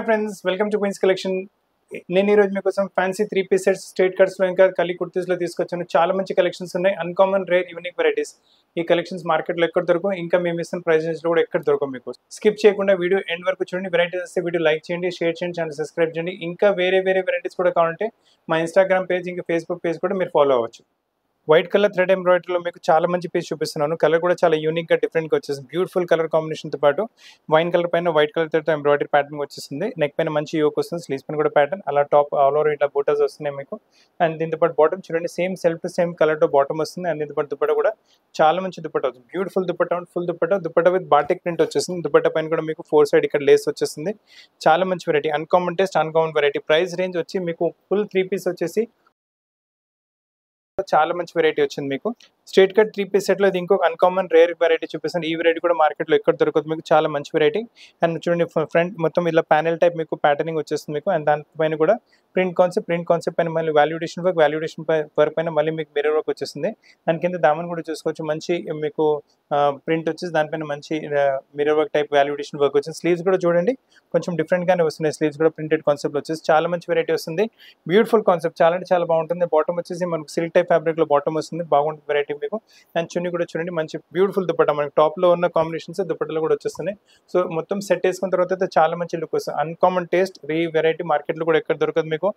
Friends, welcome to Queens Collection. నేను ఈరోజు మీకోసం ఫ్యాన్సీ 3 పీస్ సెట్స్ స్ట్రేట్ కట్స్లో ఇంకా కలీ కుర్తీస్లో తీసుకొచ్చాను. చాలా మంచి కలెక్షన్స్ ఉన్నాయి. Uncommon, rare, unique varieties. ఈ కలెక్షన్స్ మార్కెట్లో ఎక్కడ దొరకవు, ఇంకా మేము ఇస్తున్న ప్రైజెస్లో కూడా ఎక్కడ దొరకవు. మీకు స్కిప్ చేయకుండా వీడియో ఎండ్ వరకు చూడండి. వెరైటీస్ వస్తే వీడియో లైక్ చేయండి, షేర్ చేయండి, ఛానల్ సబ్స్క్రైబ్ చేయండి. ఇంకా వేరే వెరైటీస్ కూడా కావాలంటే మా ఇన్స్టాగ్రామ్ పేజ్, ఇంకా ఫేస్బుక్ పేజ్ కూడా మీరు ఫాలో అవ్వచ్చు. వైట్ కలర్ థ్రెడ్ ఎంబ్రాయిడరీలో మీకు చాలా మంచి పీస్ చూపిస్తున్నాను. కలర్ కూడా చాలా యూనిక్గా డిఫరెంట్గా వచ్చేసింది. బ్యూటిఫుల్ కలర్ కాంబినేషన్తో పాటు వైన్ కలర్ పైన వైట్ కలర్ తో ఎంబ్రాయిడరీ ప్యాటర్న్ వచ్చేసింది. నెక్ పైన మంచి యోక్ వస్తుంది, స్లీవ్స్ పైన కూడా ప్యాటర్న్, అలా టాప్ ఆల్ ఓవర్ ఇట్లా బూటాస్ వస్తున్నాయి మీకు. అండ్ దీంతో పాటు బాటమ్ చూడండి, సేమ్ సెల్ఫ్ టు సేమ్ కలర్తో బాటమ్ వస్తుంది. అండ్ దీంతో పాటు దుపట్టా కూడా చాలా మంచి దుపట్టా అవుతుంది. Beautiful dupatta, full dupatta with batik print వచ్చేసింది. దుపట్టా పైన కూడా మీకు 4 సైడ్ ఇక్కడ లేస్ వచ్చేసింది. చాలా మంచి variety, uncommon taste, uncommon variety. Price range వచ్చి మీకు ఫుల్ 3 పీస్ వచ్చేసి చాలా మంచి వెరైటీ వచ్చింది. మీకు స్ట్రేట్ కట్ 3 పీస్ సెట్లో ఇది ఇంకొక అన్కామన్ రేర్ వెరైటీ చూపిస్తాను. ఈ వెరైటీ కూడా మార్కెట్లో ఎక్కడ దొరకదు మీకు, చాలా మంచి వెరైటీ. అండ్ చూడండి, ఫ్రంట్ మొత్తం ఇలా ప్యానెల్ టైప్ మీకు ప్యాటర్నింగ్ వచ్చేస్తుంది మీకు. అండ్ దానిపైన కూడా ప్రింట్ కాన్సెప్ట్ పైన మళ్ళీ వాల్యుడేషన్ వర్క్ పైన మళ్ళీ మీకు మిర్రర్ వర్క్ వచ్చేస్తుంది. దాని కింద దామన్ కూడా చూసుకోవచ్చు, మంచి మీకు ప్రింట్ వచ్చేసి దానిపైన మంచి మిర్రర్ వర్క్ టైప్ వాల్యుడేషన్ వర్క్ వచ్చింది. స్లీవ్స్ కూడా చూడండి కొంచెం డిఫరెంట్గానే వస్తున్నాయి. స్లీవ్స్ కూడా ప్రింటెడ్ కాన్సెప్ట్ వచ్చేసి చాలా మంచి వెరైటీ వస్తుంది. బ్యూటిఫుల్ కాన్సెప్ట్, చాలా అంటే చాలా బాగుంటుంది. బాటమ్ వచ్చేసి మనకు సిల్క్ టైప్ ఫ్యాబ్రిక్లో బాటమ్ వస్తుంది, బాగుంటుంది వెరైటీ మీకు. అండ్ చున్నీ కూడా చూడండి, మంచి బ్యూటిఫుల్ దుపట్టా, మనకి టాప్లో ఉన్న కాంబినేషన్స్ దుపట్టాలో కూడా వచ్చేస్తున్నాయి. సో మొత్తం సెట్ వేసుకున్న తర్వాత అయితే చాలా మంచి లుక్ వస్తుంది. అన్కామన్ టేస్ట్, ఈ వెరైటీ మార్కెట్లో కూడా ఎక్కడ దొరకదు మీకు.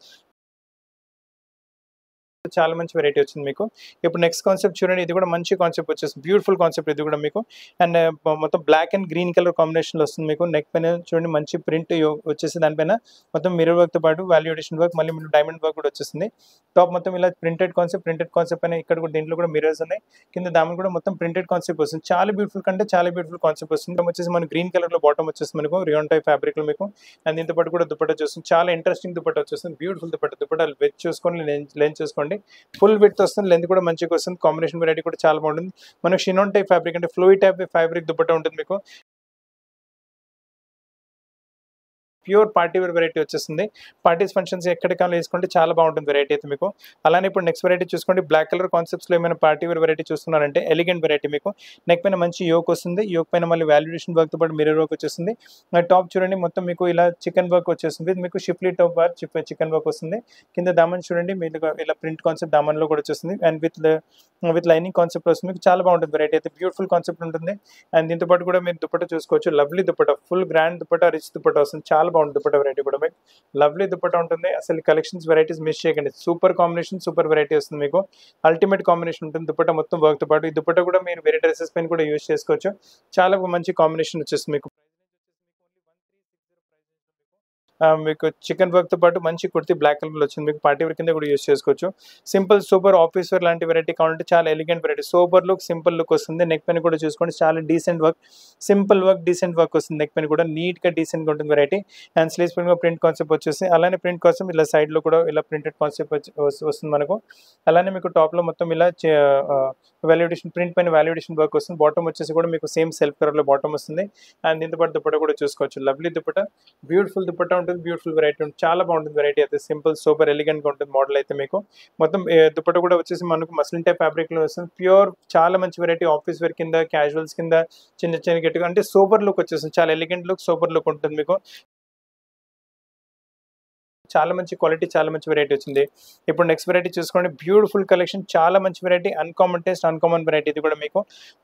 చాలా మంచి వెరైటీ వచ్చింది మీకు. ఇప్పుడు నెక్స్ట్ కాన్సెప్ట్ చూడండి, ఇది కూడా మంచి కాన్సెప్ట్ వచ్చేస్తుంది. బ్యూటిఫుల్ కాన్సెప్ట్ ఇది కూడా మీకు. అండ్ మొత్తం బ్లాక్ అండ్ గ్రీన్ కలర్ కాంబినేషన్లో వస్తుంది మీకు. నెక్ పైన చూడండి మంచి ప్రింట్ వచ్చేసి దానిపైన మొత్తం మిర్రర్ వర్క్తో పాటు వాల్యుడేషన్ వర్క్, మళ్ళీ మీరు డైమండ్ వర్క్ కూడా వచ్చేస్తుంది. టాప్ మొత్తం ఇలా ప్రింటెడ్ కాన్సెప్ట్ పైన ఇక్కడ కూడా దీంట్లో కూడా మిర్రర్స్ ఉన్నాయి. కింద దామన్ కూడా మొత్తం ప్రింటెడ్ కాన్సెప్ట్ వస్తుంది. చాలా బ్యూటిఫుల్ కంటే చాలా బ్యూటిఫుల్ కాన్సెప్ట్ వస్తుంది. వచ్చేసి మన గ్రీన్ కలర్లో బాటమ్ వచ్చేస్తుంది మనకు, రియాన్ టైప్ ఫ్యాబ్రిక్లో మీకు. అండ్ దీంతో పాటు కూడా దుపట్టా చూస్తుంది, చాలా ఇంట్రెస్టింగ్ దుపట్టా వచ్చేస్తుంది. బ్యూటిఫుల్ దుపట్టా వెచ్ చూసుకోండి, లెంత్ చూసుకోండి. ఫుల్ విడ్త్ వస్తుంది, లెంత్ కూడా మంచిగా వస్తుంది. కాంబినేషన్ వెరైటీ కూడా చాలా బాగుంటుంది. మనకు షినాన్ టైప్ ఫ్యాబ్రిక్ అంటే ఫ్లూయిడ్ టైప్ ఫ్యాబ్రిక్ దుపట్టా ఉంటుంది మీకు. ప్యూర్ పార్టీ వేర్ వెరైటీ వచ్చేస్తుంది. పార్టీస్ ఫంక్షన్స్ ఎక్కడికైనా వేసుకుంటే చాలా బాగుంటుంది వెరైటీ అయితే మీకు. అలానే ఇప్పుడు నెక్స్ట్ వెరైటీ చూసుకోండి, బ్లాక్ కలర్ కాన్సెప్ట్స్లో ఏమైనా పార్టీ వేర్ వెరైటీ చూస్తున్నారంటే ఎలిగెంట్ వెరైటీ మీకు. నెక్ పైన మంచి యోక్ వస్తుంది, యోక్ పైన మళ్ళీ వాల్యుడేషన్ వర్క్తో పాటు మిర్రర్ వర్క్ వచ్చేస్తుంది. టాప్ చూడండి మొత్తం మీకు ఇలా చికెన్ వర్క్ వచ్చేస్తుంది, మీకు schiffli top work chicken work వస్తుంది. కింద దామన్ చూడండి మీరు ఇలా ప్రింట్ కాన్సెప్ట్ దామన్లో కూడా వచ్చేస్తుంది. అండ్ విత్ లైనింగ్ కాన్సెప్ట్ వస్తుంది మీకు. చాలా బాగుంటుంది వెరైటీ అయితే, బ్యూటిఫుల్ కాన్సెప్ట్ ఉంటుంది. అండ్ దీంతో పాటు కూడా మీరు దుపట్టా చూసుకోవచ్చు, lovely dupatta, full grand dupatta, rich dupatta వస్తుంది. చాలా బాగుంటుంది దుపట్టా వెరైటీ కూడా మీకు. లవ్లీ దుపట్టా ఉంటుంది. అసలు కలెక్షన్స్ వెరైటీస్ మిస్ చేయకండి. సూపర్ కాంబినేషన్, సూపర్ వెరైటీ వస్తుంది మీకు. అల్టిమేట్ కాంబినేషన్ ఉంటుంది దుపట్టా మొత్తం వర్క్తో పాటు. ఈ దుపట్టా కూడా మీరు వేరే డ్రెస్సెస్ పైన కూడా యూజ్ చేసుకోవచ్చు. చాలా మంచి కాంబినేషన్ వచ్చేస్తుంది మీకు. మీకు చికెన్ వర్క్తో పాటు మంచి కుర్తీ బ్లాక్ కలర్లో వచ్చింది మీకు. పార్టీ వేర్ కింద కూడా యూజ్ చేసుకోవచ్చు. సింపుల్ సూపర్ ఆఫీస్ వేర్ లాంటి వెరైటీ కావాలంటే చాలా elegant variety, super look, simple look వస్తుంది. నెక్ పైన కూడా చూసుకోండి, చాలా decent work, simple work, decent work వస్తుంది. నెక్ పైన కూడా నీట్గా డీసెంట్గా ఉంటుంది వెరైటీ. అండ్ స్లీవ్స్ పైన ప్రింట్ కాన్సెప్ట్ వచ్చేసి, అలానే ప్రింట్ కాన్సెప్ట్ ఇలా సైడ్లో కూడా ఇలా ప్రింటెడ్ కాన్సెప్ట్ వస్తుంది మనకు. అలానే మీకు టాప్లో మొత్తం ఇలా వాల్యుడేషన్ ప్రింట్ పైన వాల్యుడేషన్ వర్క్ వస్తుంది. బాటమ్ వచ్చేసి కూడా మీకు సేమ్ సెల్ఫ్ కలర్లో బాటమ్ వస్తుంది. అండ్ దీంతో పాటు దుపట్టా కూడా చూసుకోవచ్చు, లవ్లీ దుపట్టా, బ్యూటిఫుల్ దుపట్టా ఉంటుంది, బ్యూటిఫుల్ వెరైటీ ఉంటుంది. చాలా బాగుంటుంది వెరైటీ అయితే, సింపుల్ సూపర్ ఎలిగెంట్గా ఉంటుంది మోడల్ అయితే మీకు. మొత్తం దుపట్టా కూడా వచ్చేసి మనకు మస్లిన్ టైప్ ఫ్యాబ్రిక్లో వస్తుంది. ప్యూర్ చాలా మంచి వెరైటీ, ఆఫీస్ వేర్ కింద, క్యాజువల్స్ కింద, చిన్న గట్టిగా అంటే సూపర్ లుక్ వచ్చేస్తుంది. చాలా ఎలిగెంట్ లుక్, సూపర్ లుక్ ఉంటుంది మీకు. చాలా మంచి క్వాలిటీ, చాలా మంచి వెరైటీ వచ్చింది. ఇప్పుడు నెక్స్ట్ వెరైటీ చూసుకోండి, బ్యూటిఫుల్ కలెక్షన్, చాలా మంచి variety, uncommon taste, uncommon variety. ఇది కూడా మీకు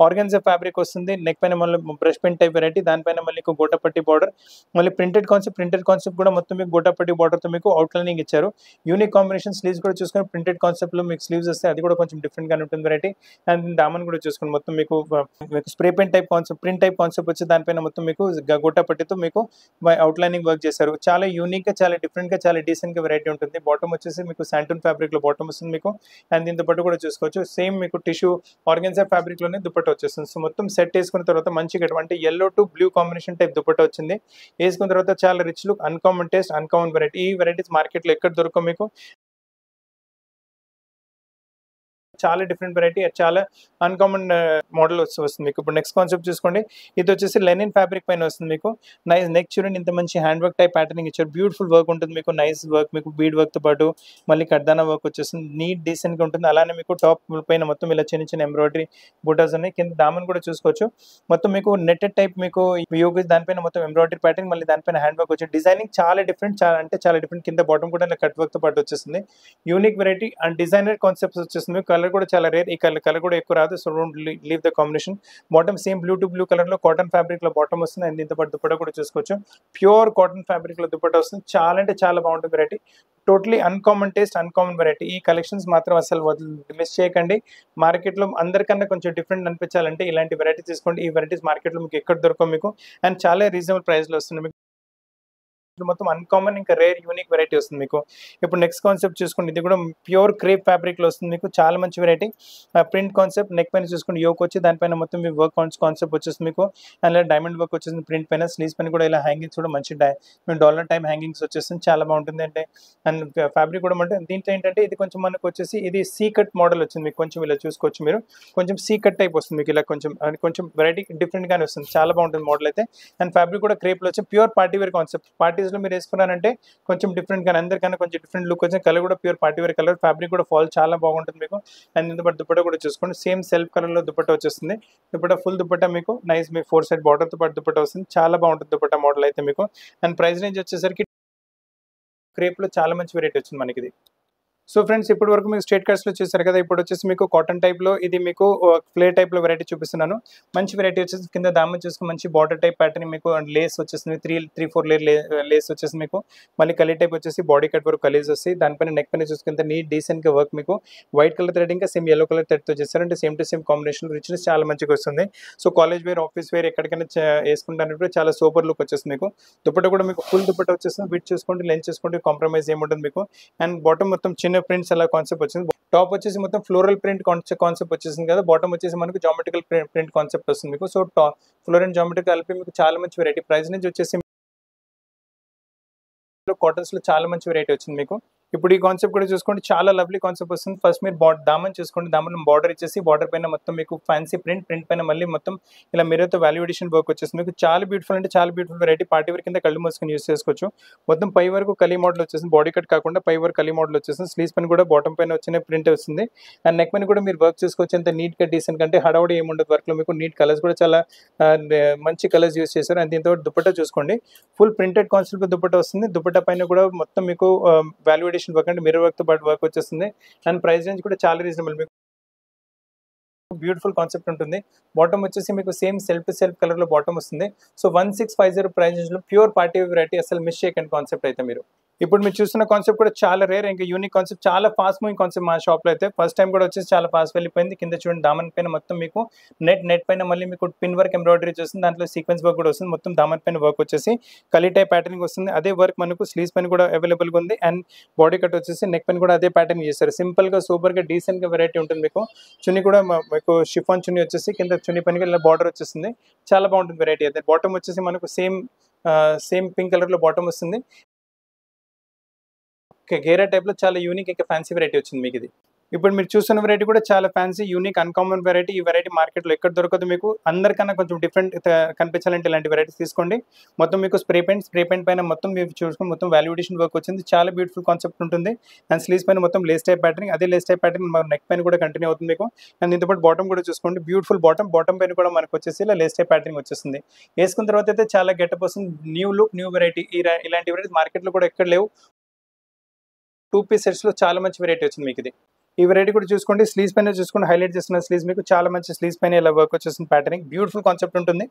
ఆర్గాన్జా ఫ్యాబ్రిక్ వస్తుంది. నెక్ పైన మళ్ళీ బ్రష్ పెయింట్ టైప్ వెరైటీ, దానిపైన మళ్ళీ గోటపట్టి బార్డర్, మళ్ళీ ప్రింటెడ్ కాన్సెప్ట్ కూడా మొత్తం మీకు గోటపట్టి బార్డర్తో మీకు అవుట్లైనింగ్ ఇచ్చారు. Unique combination. స్లీవ్స్ కూడా చూసుకొని ప్రింటెడ్ కాన్సెప్ట్లో మీకు స్లీవ్స్ వస్తాయి, అది కూడా కొంచెం డిఫరెంట్గానే ఉంటుంది వెరైటీ. అండ్ దామన్ కూడా చూసుకొని మొత్తం మీకు spray paint type concept, print type concept వచ్చి దానిపైన మొత్తం మీకు గోటపట్టితో మీకు అవుట్లైనింగ్ వర్క్ చేశారు. చాలా యూనిక్గా, చాలా డిఫరెంట్గా, చాలా డీసెంట్గా వెరైటీ ఉంటుంది. బాటమ్ వచ్చేసి మీకు శాంటూన్ ఫ్యాబ్రిక్లో బాటమ్ వస్తుంది మీకు. అండ్ దీంతో పాటు కూడా చూసుకోవచ్చు, సేమ్ మీకు టిష్యూ ఆర్గాన్జా ఫ్యాబ్రిక్లోనే దుపట్టా వచ్చేస్తుంది. సో మొత్తం సెట్ వేసుకున్న తర్వాత మంచిగా అంటే yellow to blue combination type dupatta వచ్చింది. వేసుకున్న తర్వాత చాలా rich look, uncommon taste, uncommon variety. ఈ వెరైటీస్ మార్కెట్లో ఎక్కడ దొరకవు మీకు. చాలా డిఫరెంట్ వెరైటీ, చాలా అన్‌కామన్ మోడల్ వస్తుంది మీకు. ఇప్పుడు నెక్స్ట్ కాన్సెప్ట్ చూసుకోండి. ఇది వచ్చేసి లెనిన్ ఫ్యాబ్రిక్ పైన వస్తుంది మీకు. నైస్ నెక్ చూడండి, ఇంత మంచి హ్యాండ్ వర్క్ టైప్ ప్యాటర్నింగ్ ఇచ్చారు. బ్యూటిఫుల్ వర్క్ ఉంటుంది మీకు. నైస్ వర్క్ మీకు, బీడ్ వర్క్‌తో పాటు మళ్ళీ కడ్దానా వర్క్ వచ్చేస్తుంది. నీట్ డీసెంట్‌గా ఉంటుంది. అలానే మీకు టాప్ పైన మొత్తం ఇలా చిన్న చిన్న ఎంబ్రాయిడరీ బూటాస్ ఉన్నాయి. కింద దామన్ కూడా చూసుకోవచ్చు. మొత్తం మీకు నెట్టెడ్ టైప్ మీకు యోగ దానిపైన మొత్తం ఎంబ్రాయిడరీ ప్యాటర్న్, మళ్ళీ దానిపైన హ్యాండ్ వర్క్ వచ్చి డిజైనింగ్ చాలా డిఫరెంట్, చాలా డిఫరెంట్. కింద బాటమ్ కూడా ఇలా కట్ వర్క్‌తో పాటు వచ్చేస్తుంది. Unique variety and designer concepts వచ్చేస్తుంది. కలర్ కూడా చాలా రేర్. ఈ కలర్ కూడా ఎక్కువ రాదు. So don't leave the combination. Bottom same blue to blue colour లో కాటన్ ఫ్యాబ్రిక్ లో బాటమ్ వస్తుంది. అండ్ దీంతో పాటు దుపట్టా కూడా చూసుకోవచ్చు. ప్యూర్ కాటన్ ఫ్యాబ్రిక్ లో దుపట్టా వస్తుంది. చాలా అంటే చాలా బాగుంటుంది variety. Totally uncommon taste, uncommon variety. ఈ కలెక్షన్స్ మాత్రం అసలు మిస్ చేయకండి. మార్కెట్ లో అందరికన్నా కొంచెం డిఫరెంట్ అనిపించాలంటే ఇలాంటి వెరైటీ తీసుకోండి. ఈ వెరైటీస్ మార్కెట్ లో మీకు ఎక్కడ దొరకవు మీకు. అండ్ చాలా రీజనబుల్ ప్రైస్ లో వస్తుంది మీకు. మొత్తం అన్కామన్ ఇంకా రేర్ యూనిక్ వెరైటీ వస్తుంది మీకు. ఇప్పుడు నెక్స్ట్ కాన్సెప్ట్ చూసుకోండి. ఇది కూడా ప్యూర్ క్రేప్ ఫ్యాబ్రిక్ లో వస్తుంది మీకు. చాలా మంచి వెరైటీ. ప్రింట్ కాన్సెప్ట్ నెక్ పైన చూసుకోండి, యోక్ వచ్చి దానిపైన మొత్తం మీ వర్క్ కాన్సెప్ట్ వచ్చేస్తుంది మీకు. అలా డైమండ్ వర్క్ వచ్చేసింది ప్రింట్ పైన. స్లీవ్స్ పైన కూడా ఇలా హ్యాంగింగ్స్ కూడా మంచి డాలర్ టైప్ హ్యాంగింగ్స్ వచ్చేస్తుంది. చాలా బాగుంటుంది. అంటే అండ్ ఫ్యాబ్రిక్ కూడా అంటే దీంట్లో ఏంటంటే ఇది కొంచెం మనకు వచ్చేసి ఇది సీ కట్ మోడల్ వచ్చింది మీకు. కొంచెం ఇలా చూసుకోవచ్చు మీరు. కొంచెం సీ కట్ టైప్ వస్తుంది మీకు. ఇలా కొంచెం వెరైటీ డిఫరెంట్ గానే వస్తుంది. చాలా బాగుంటుంది మోడల్ అయితే. అండ్ ఫ్యాబ్రిక్ కూడా క్రేప్ లో వచ్చి pure party wear concept. Parties లో మీరు వేసుకున్నారంటే కొంచెం డిఫరెంట్ గా, అందరికన్నా కొంచెం డిఫరెంట్ లుక్ వచ్చింది. కలర్ కూడా pure party wear colour. Fabric కూడా ఫాల్ చాలా బాగుంటుంది మీకు. అండ్ ఇంత పాటు దుపట్టా కూడా చూసుకోండి. సేమ్ సెల్ఫ్ కలర్ లో దుపట్టా వచ్చేస్తుంది. దుపట్టా ఫుల్ దుపట్టా మీకు నైస్ మీ 4 సైడ్ బార్డర్ తో పాటు దుపట్టా వస్తుంది. చాలా బాగుంటుంది దుపట్టా మోడల్ అయితే మీకు. అండ్ ప్రైస్ రేంజ్ వచ్చేసరికి క్రేప్ లో చాలా మంచి వెరైటీ వచ్చింది మనకి ఇది. సో ఫ్రెండ్స్, ఇప్పటి వరకు మీకు స్ట్రేట్ కట్స్ లో చూసారు కదా. ఇప్పుడు వచ్చేసి మీకు కాటన్ టైప్ లో ఇది మీకు ఫ్లేర్ టైప్ లో వెరైటీ చూపిస్తున్నాను. మంచి వెరైటీ వచ్చేసి కింద దామన్ చూసుకుని మంచి బార్డర్ టైప్ ప్యాటర్న్ మీకు. అండ్ లేస్ వచ్చేసింది 3-4 లేయర్ లేస్ వచ్చేసి మీకు. మళ్ళీ కలీ టైప్ వచ్చేసి బాడీ కట్ వరకు కలీస్ వస్తాయి. దానిపైన నెక్ పైన చూసుకుంటే నీట్ డీసెంట్ గా వర్క్ మీకు. వైట్ కలర్ థ్రెడ్ ఇంకా సేమ్ ఎల్లో కలర్ థ్రెడ్ తో చేస్తారు. అంటే same to same combination richness చాలా మంచిగా వస్తుంది. So college wear, office wear ఎక్కడికైనా వేసుకుంటానంటే చాలా సూపర్ లుక్ వచ్చేస్తుంది మీకు. దుపట్టా కూడా మీకు ఫుల్ దుపట్టా వచ్చేస్తుంది. విత్ చూసుకోండి, లెంత్ చూసుకోండి, కాంప్రమైజ్ ఏముంటుంది మీకు. అండ్ బాటమ్ మొత్తం చిన్న ప్రింట్స్ అలా కాన్సెప్ట్ వచ్చింది. టాప్ వచ్చేసి మొత్తం ఫ్లోరల్ ప్రింట్ కాన్సెప్ట్ వచ్చేసింది కదా. బాటమ్ వచ్చేసి మనకు జామెట్రికల్ ప్రింట్ కాన్సెప్ట్ వస్తుంది మీకు. సో ఫ్లోర్ అండ్ జామెట్రికల్ కలిపి మీకు చాలా మంచి వెరైటీ. ప్రైస్ నుంచి వచ్చేసి కాటన్స్ లో చాలా మంచి వెరైటీ వచ్చింది మీకు. ఇప్పుడు ఈ కాన్సెప్ట్ కూడా చూసుకోండి, చాలా లవ్లీ కాన్సెప్ట్ వస్తుంది. ఫస్ట్ మీరు దామన్ చూసుకోండి. దామన్ బార్డర్ ఇచ్చేసి బార్డర్ పైన మొత్తం మీకు ఫ్యాన్సీ ప్రింట్ పైన మళ్ళీ మొత్తం ఇలా మిర్రర్తో వాల్యూ ఎడిషన్ వర్క్ వచ్చేస్తుంది మీకు. చాలా బ్యూటిఫుల్ అంటే చాలా బ్యూటిఫుల్ వెరైటీ. పార్టీ వేర్ కింద కళ్ళు మూసుకొని యూస్ చేసుకోవచ్చు. మొత్తం పై వరకు కలీ మోడల్ వచ్చేసింది. బాడీ కట్ కాకుండా పై వరకు కలీ మోడల్ వచ్చేసింది. స్లీవ్స్ పైన కూడా బాటమ్ పైన వచ్చిన ప్రింట్ వస్తుంది. అండ్ నెక్ పైన కూడా మీరు వర్క్ చేసుకోవచ్చు. అంత నీట్ గా డీసెంట్ కంటే హడావుడి ఏముండదు వర్క్ లో మీకు. నీట్ కలర్స్ కూడా చాలా మంచి కలర్స్ యూస్ చేశారు. అండ్ దీంతో దుపట్టా చూసుకోండి, ఫుల్ ప్రింటెడ్ కాన్సెప్ట్ దుపట్టా వస్తుంది. దుపట్టా పైన కూడా మొత్తం మీకు వాల్యూ ఎడిషన్ వర్క్ అంటే మిర్రర్ వర్క్ తో పాటు వర్క్ వచ్చేస్తుంది. అండ్ ప్రైస్ రేంజ్ కూడా చాలా రీజనబుల్ మీకు. బ్యూటిఫుల్ కాన్సెప్ట్ ఉంటుంది. బాటమ్ వచ్చేసి మీకు same self to self colour లో బాటమ్ వస్తుంది. సో 1650 ప్రైస్ రేంజ్ లో ప్యూర్ పార్టీ వెరైటీ. అసలు మిస్ చేయకండి కాన్సెప్ట్ అయితే మీరు. ఇప్పుడు మీరు చూస్తున్న కాన్సెప్ట్ కూడా చాలా రేర్, ఇంకా యూనిక్ కాన్సెప్ట్, చాలా ఫాస్ట్ మూవింగ్ కాన్సెప్ట్. మా షాప్ లో అయితే ఫస్ట్ టైం కూడా వచ్చేసి చాలా ఫాస్ట్ వెళ్ళిపోయింది. కింద చూడండి, దామన్ పైన మొత్తం మీకు నెట్ పైన మళ్ళీ మీకు పిన్ వర్క్ ఎంబ్రాయిడరీ వస్తుంది. దాంట్లో సీక్వెన్స్ వర్క్ కూడా వస్తుంది. మొత్తం దామన్ పైన వర్క్ వచ్చేసి కలీ టైప్ ప్యాటర్నింగ్ వస్తుంది. అదే వర్క్ మనకు స్లీవ్స్ పైన కూడా అవైలబుల్ గా ఉంది. అండ్ బాడీ కట్ వచ్చేసి నెక్ పైన కూడా అదే ప్యాటర్న్ చేస్తారు. సింపుల్ గా సూపర్ గా డీసెంట్ గా వెరైటీ ఉంటుంది మీకు. చున్నీ కూడా మీకు షిఫాన్ చున్నీ వచ్చేసి కింద చున్నీ పైన ఇలా బార్డర్ వచ్చేస్తుంది. చాలా బాగుంటుంది వెరైటీ అయితే. బాటమ్ వచ్చేసి మనకు సేమ్ పింక్ కలర్ లో బాటమ్ వస్తుంది. గేరా టైప్ లో చాలా యూనిక్ ఇంకా ఫ్యాన్సీ వెరైటీ వచ్చింది మీకు ఇది. ఇప్పుడు మీరు చూస్తున్న వెరైటీ కూడా చాలా ఫ్యాన్సీ, యూనిక్, అన్కామన్ వెరైటీ. ఈ వెరైటీ మార్కెట్లో ఎక్కడ దొరకదు మీకు. అందరికన్నా కొంచెం డిఫరెంట్ కనిపించాలంటే ఇలాంటి వెరైటీస్ తీసుకోండి. మొత్తం మీకు స్ప్రే పెయింట్ పైన మొత్తం మీరు చూసుకుని మొత్తం వాల్యుయేషన్ వర్క్ వచ్చింది. చాలా బ్యూటిఫుల్ కాన్సెప్ట్ ఉంటుంది. అండ్ స్లీవ్స్ పైన మొత్తం లేస్ టైప్ ప్యాటర్న్, అదే లేస్ టైప్ ప్యాటర్న్ నెక్ పైన కూడా కంటిన్యూ అవుతుంది మీకు. అండ్ దీంతో పాటు బాటమ్ కూడా చూసుకోండి, బ్యూటిఫుల్ బాటమ్ పైన కూడా మనకు వచ్చేసి ఇలా లేస్ టైప్ ప్యాటర్న్ వచ్చేస్తుంది. వేసుకున్న తర్వాత అయితే చాలా గెటప్ వస్తుంది. New look, new variety. ఇలాంటి వెరైటీ మార్కెట్లో కూడా ఎక్కడ లేవు. 2 పీస్ సెట్స్ లో చాలా మంచి వెరైటీ వచ్చింది మీకు ఇది. ఈ వెరైటీ కూడా చూసుకోండి. స్లీవ్స్ పైన చూసుకోండి, హైలైట్ చేస్తున్న స్లీవ్స్ మీకు చాలా మంచి స్లీవ్స్ పైన ఇలా వర్క్ వచ్చేసిన ప్యాటర్నింగ్ బ్యూటిఫుల్ కాన్సెప్ట్ ఉంటుంది.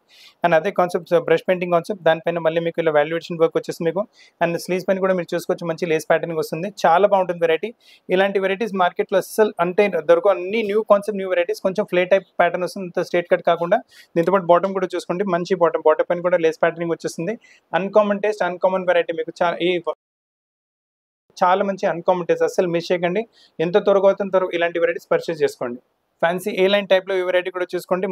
అండ్ అదే కాన్సెప్ట్ బ్రష్ పెయింటింగ్ కాన్సెప్ట్, దానిపైన మళ్ళీ మీకు ఇలా వాల్యుయేషన్ వర్క్ వచ్చేసి మీకు. అండ్ స్లీవ్స్ పైన కూడా మీరు చూసుకోవచ్చు, మంచి లేస్ ప్యాటర్నింగ్ వస్తుంది. చాలా బాగుంటుంది వెరైటీ. ఇలాంటి వెరైటీస్ మార్కెట్లో అస్సలు అంటే దొరకవు. అన్ని న్యూ కాన్సెప్ట్, న్యూ వెరైటీస్. కొంచెం ఫ్లే టైప్ ప్యాటర్న్ వస్తుంది, ఇంత స్ట్రేట్ కట్ కాకుండా. దీంతో పాటు బాటమ్ కూడా చూసుకోండి, మంచి బాటమ్ పైన కూడా లేస్ ప్యాటర్నింగ్ వచ్చేస్తుంది. అన్కామన్ టేస్ట్, అన్కామన్ వెరైటీ మీకు. చాలా మంచి అన్కామన్ టేస్ట్. అస్సలు మిస్ చేయకండి. ఎంత త్వరగా అవుతుంది ఇలాంటి వెరైటీస్ పర్చేస్ చేసుకోండి. ఫ్యాన్సీ ఏ లైన్ టైప్లో ఈ వెరైటీ కూడా చూసుకోండి.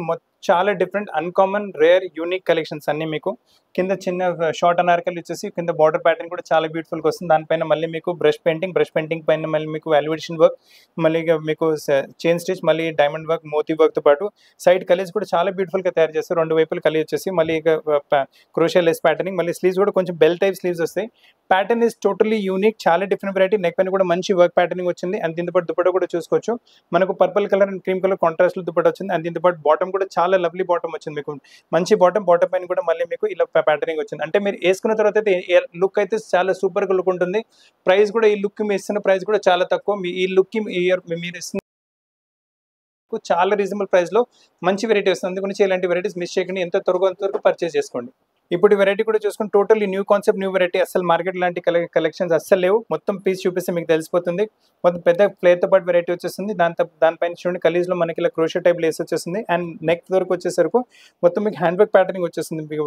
చాలా different uncommon rare unique collections అన్నీ మీకు. కింద చిన్న షార్ట్ అనార్కలి ఇచ్చేసి కింద బార్డర్ ప్యాటర్న్ కూడా చాలా బ్యూటిఫుల్గా వస్తుంది. దానిపైన మళ్ళీ మీకు బ్రష్ పెయింటింగ్ పైన మళ్ళీ మీకు వాల్యుయేషన్ వర్క్, మళ్ళీ మీకు చైన్ స్టిచ్, మళ్ళీ డైమండ్ వర్క్, మోతీ వర్క్తో పాటు సైడ్ కలీస్ కూడా చాలా బ్యూటిఫుల్గా తయారు చేస్తారు. రెండు వైపులు కలీ వచ్చేసి మళ్ళీ క్రోషియా లెస్ ప్యాటర్నింగ్, మళ్ళీ స్లీవ్స్ కూడా కొంచెం బెల్ టైప్ స్లీవ్స్ వస్తాయి. ప్యాటర్న్ ఇస్ టోటలీ యూనిక్, చాలా డిఫరెంట్ వెరైటీ. నెక్ పైన కూడా మంచి వర్క్ ప్యాటర్నింగ్ వచ్చింది. అండ్ దీంతో పాటు దుపట్టా కూడా చూసుకోవచ్చు. మనకు purple colour and cream colour contrast లో దుపట్టా వచ్చింది. అండ్ దీంతో పాటు బాటమ్ కూడా చాలా లవ్లీ బాటమ్ వచ్చింది మీకు. మంచి బాటమ్ పైన కూడా మళ్ళీ మీకు ఇలా ప్యాటర్నింగ్ వచ్చింది. అంటే మీరు వేసుకున్న తర్వాత అయితే లుక్ అయితే చాలా సూపర్ గా లుక్ ఉంటుంది. ప్రైస్ కూడా ఈ లుక్ మీ ఇస్తున్న ప్రైస్ కూడా చాలా తక్కువ. ఈ లుక్ కి మీరు ఇస్తున్న చాలా రీజనబుల్ ప్రైస్ లో మంచి వెరైటీ వస్తుంది. అందుకని ఇలాంటి వెరైటీస్ మిస్ చేయకండి. ఎంత త్వరగా అంతవరకు పర్చేస్ చేసుకోండి. ఇప్పుడు వెరైటీ కూడా చూసుకుని totally new concept, new variety. అసలు మార్కెట్ లాంటి కలెక్షన్స్ అస్సలు లేవు. మొత్తం పీస్ చూపిస్తే మీకు తెలిసిపోతుంది. మొత్తం పెద్ద ఫ్లేర్తో పాటు వెరైటీ వచ్చేస్తుంది. దానిపైన చూడండి కలీజ్లో మనకి ఇలా క్రోషియా టైప్ లేస్ వచ్చేస్తుంది. అండ్ నెక్ వరకు వచ్చేసరికి మొత్తం మీకు హ్యాండ్ వర్క్ ప్యాటర్నింగ్ వచ్చేస్తుంది. మీకు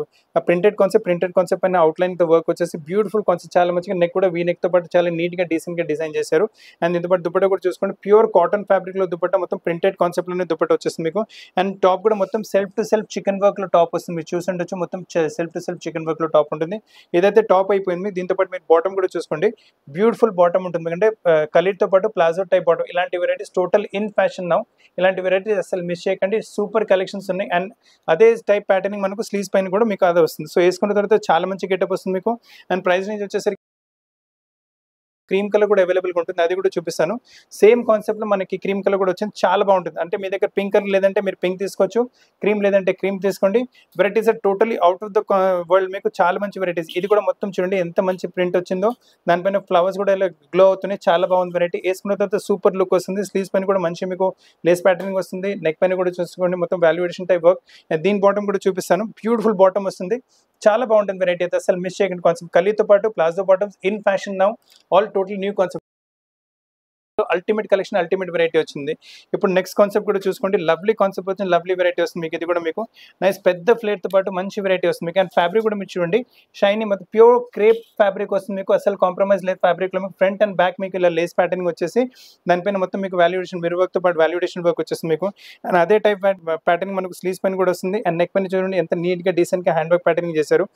ప్రింటెడ్ కాన్సెప్ట్ పైన అవుట్లైన్తో వర్క్ వచ్చేసి బ్యూటిఫుల్ కాన్సెప్ట్. చాలా మంచిగా నెక్ కూడా వీ నెక్తో పాటు చాలా నీట్గా డీసెంట్గా డిజైన్ చేశారు. అండ్ దీంతో పాటు దుపట్టా కూడా చూసుకోండి ప్యూర్ కాటన్ ఫ్యాబ్రిక్లో దుపట్టా, మొత్తం ప్రింటెడ్ కాన్సెప్ట్లోనే దుపట్టా వచ్చేస్తుంది మీకు. అండ్ టాప్ కూడా మొత్తం సెల్ఫ్ టు సెల్ఫ్ చికెన్ వర్క్లో టాప్ వస్తుంది. మీరు చూసుండొచ్చు మొత్తం సెల్ఫ్ టు సెల్ఫ్ చికెన్ వర్క్లో టాప్ ఉంటుంది. ఏదైతే టాప్ అయిపోయింది దీంతో పాటు మీరు బాటమ్ కూడా చూసుకోండి బ్యూటిఫుల్ బాటమ్ ఉంటుంది. అంటే కలీర్తో పాటు ప్లాజో టైప్ బాటమ్. ఇలాంటి varieties total in fashion now. ఇలాంటి వెరైటీస్ అసలు మిస్ చేయకండి. సూపర్ కలెక్షన్స్ ఉన్నాయి. అండ్ అదే టైప్ ప్యాటర్నింగ్ మనకు స్లీవ్స్ పైన కూడా మీకు అదే వస్తుంది. సో వేసుకున్న తర్వాత చాలా మంచి గెటప్ వస్తుంది మీకు. అండ్ ప్రైస్ రేంజ్ వచ్చేసరికి క్రీమ్ కలర్ కూడా అవైలబుల్గా ఉంటుంది. అది కూడా చూపిస్తాను. సేమ్ కాన్సెప్ట్లో మనకి క్రీమ్ కలర్ కూడా వచ్చింది. చాలా బాగుంటుంది. అంటే మీ దగ్గర పింక్ కలర్ లేదంటే మీరు పింక్ తీసుకోవచ్చు, క్రీమ్ లేదంటే క్రీమ్ తీసుకోండి. Varieties are totally out of the world. మీకు చాలా మంచి వెరైటీస్. ఇది కూడా మొత్తం చూడండి ఎంత మంచి ప్రింట్ వచ్చిందో. దానిపైన ఫ్లవర్స్ కూడా ఇలా గ్లో అవుతున్నాయి. చాలా బాగుంది వెరైటీ. వేసుకున్న తర్వాత సూపర్ లుక్ వస్తుంది. స్లీవ్స్ పైన కూడా మంచి మీకు లేస్ ప్యాటర్నింగ్ వస్తుంది. నెక్ పైన కూడా చూసుకోండి మొత్తం వాల్యుయేషన్ టైప్ వర్క్. దీని బాటమ్ కూడా చూపిస్తాను. బ్యూటిఫుల్ బాటమ్ వస్తుంది. చాలా బాగుంటుంది వెరైటీ అయితే అసలు మిస్ చేయకండి. కాన్సెప్ట్ కలీతో పాటు palazzo bottoms in fashion now. All total new concept. Ultimate collection, ultimate variety వచ్చింది. ఇప్పుడు నెక్స్ట్ కాన్సెప్ట్ కూడా చూసుకోండి. లవ్లీ కాన్సెప్ట్ వచ్చింది. లవ్లీ వెరైటీ వస్తుంది మీకు. ఇది కూడా మీకు నైస్ పెద్ద ఫ్లేర్తో పాటు మంచి వెరైటీ వస్తుంది మీకు. అండ్ ఫ్యాబ్రిక్ కూడా మీరు చూడండి షైనీ మొత్తం ప్యూర్ క్రేప్ ఫ్యాబ్రిక్ వస్తుంది మీకు. అసలు కాంప్రమైజ్ లేదు ఫ్యాబ్రిక్లో. మీకు ఫ్రంట్ అండ్ బ్యాక్ మీకు ఇలా లేస్ ప్యాటర్నింగ్ వచ్చేసి దానిపైన మొత్తం మీకు వాల్యుయేషన్ మిర్రర్ వర్క్తో పాటు వాల్యుయేషన్ వర్క్ వచ్చేస్తుంది మీకు. అండ్ అదే టైప్ ప్యాటర్నింగ్ మనకు స్లీవ్స్ పైన కూడా వస్తుంది. అండ్ నెక్ పైన చూడండి ఎంత నీట్గా డీసెంట్గా హ్యాండ్ వర్క్ ప్యాటర్నింగ్ చేశారు.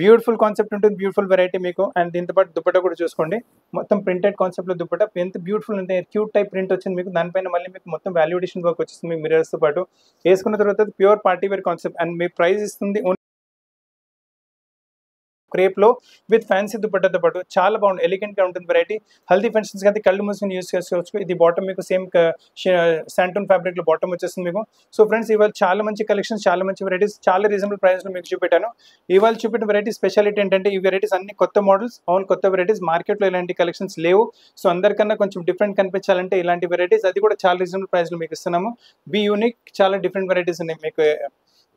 బ్యూటిఫుల్ కాన్సెప్ట్ ఉంటుంది. బ్యూటిఫుల్ వెరైటీ మీకు. అండ్ దీంతో పాటు దుపట్టా కూడా చూసుకోండి మొత్తం ప్రింటెడ్ కాన్సెప్ట్లో దుపట్టా. ఎంత బ్యూటిఫుల్ అంటే క్యూట్ టైప్ ప్రింట్ వచ్చింది మీకు. దానిపైన మళ్ళీ మీకు మొత్తం వాల్యుయేషన్ వర్క్ వచ్చేస్తుంది మీకు మిర్రర్స్తో పాటు. వేసుకున్న తర్వాత pure party wear concept. And మీ ప్రైస్ ఇస్తుంది క్రేప్లో విత్ ఫ్యాన్సీ దుపట్టాతో పాటు. చాలా బాగుంది, ఎలిగెంట్గా ఉంటుంది వెరైటీ. హల్దీ ఫంక్షన్స్ అయితే కళ్ళు మూసుకొని యూస్ చేసుకోవచ్చు. ఇది బాటమ్ మీకు సేమ్ శాంటూన్ ఫ్యాబ్రిక్లో బాటమ్ వచ్చేస్తుంది మీకు. సో ఫ్రెండ్స్ ఇవాళ చాలా మంచి కలెక్షన్స్, చాలా మంచి వెరైటీస్, చాలా రీజనబుల్ ప్రైస్లో మీకు చూపెట్టాను. ఇవాళ చూపెట్టిన వెరైటీ స్పెషాలిటీ ఏంటంటే ఈ వెరైటీస్ అన్ని కొత్త మోడల్స్, ఆల్ కొత్త వెరైటీస్. మార్కెట్లో ఇలాంటి కలెక్షన్స్ లేవు. సో అందరికన్నా కొంచెం డిఫరెంట్ కనిపించాలంటే ఇలాంటి వెరైటీస్, అది కూడా చాలా రీజనబుల్ ప్రైస్లో మీకు ఇస్తున్నాము. బీ యూనిక్, చాలా డిఫరెంట్ వెరైటీస్ ఉన్నాయి మీకు.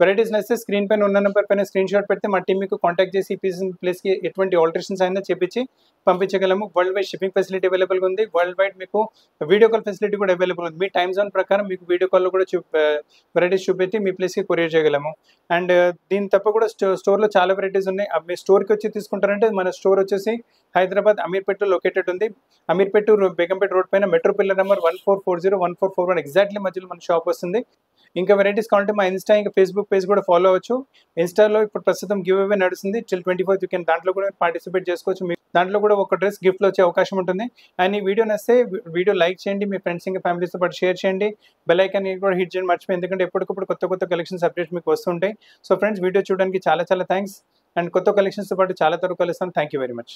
వెరైటీస్ నచ్చితే స్క్రీన్ పైన ఉన్న నెంబర్ పైన స్క్రీన్ షాట్ పెడితే మా టీం మీకు కాంటాక్ట్ చేసి ప్లేస్కి ఎటువంటి ఆల్టరేషన్స్ అయినా చేపించి పంపించగలము. వరల్డ్ వైడ్ షిప్పింగ్ ఫెసిలిటీ అవైలబుల్గా ఉంది. వరల్డ్ వైడ్ మీకు వీడియో కాల్ ఫెసిలిటీ కూడా అవైలబుల్ ఉంది. మీ టైమ్ జోన్ ప్రకారం మీకు వీడియో కాల్లో కూడా వెరైటీస్ చూపెట్టి మీ ప్లేస్కి కొరియర్ చేయగలము. అండ్ దీని తప్ప కూడా స్టోర్లో చాలా వెరైటీస్ ఉన్నాయి. మీ స్టోర్కి వచ్చి తీసుకుంటారంటే మన స్టోర్ వచ్చేసి హైదరాబాద్ అమీర్పేటలో లొకేటెడ్ ఉంది. అమీర్పేట బేగంపేట రోడ్ పైన మెట్రో పిల్లర్ నెంబర్ 1440 1441 ఎగ్జాక్ట్లీ మధ్యలో మన షాప్ వస్తుంది. ఇంకా వెరైటీస్ కావాలంటే మా ఇన్స్టా ఇంకా ఫేస్బుక్ పేజ్ కూడా ఫాలో అవ్వచ్చు. ఇన్స్టాలో ఇప్పుడు ప్రస్తుతం గివ్ అవే నడుస్తుంది till 24th. దాంట్లో కూడా పార్టిసిపేట్ చేసుకోవచ్చు. మీ దాంట్లో కూడా ఒక డ్రెస్ గిఫ్ట్లో వచ్చే అవకాశం ఉంటుంది. అండ్ ఈ వీడియో నచ్చితే వీడియో లైక్ చేయండి, మీ ఫ్రెండ్స్ ఇంకా ఫ్యామిలీస్తో పాటు షేర్ చేయండి. బెల్ ఐకాన్ కూడా హిట్ చేయండి మర్చిపోయి, ఎందుకంటే ఎప్పటికప్పుడు కొత్త కలెక్షన్స్ అప్డేట్స్ మీకు వస్తుంటాయి. సో ఫ్రెండ్స్ వీడియో చూడడానికి చాలా థ్యాంక్స్. అండ్ కొత్త కలెక్షన్స్తో పాటు చాలా త్వరగా కలుస్తాను. Thank you very much.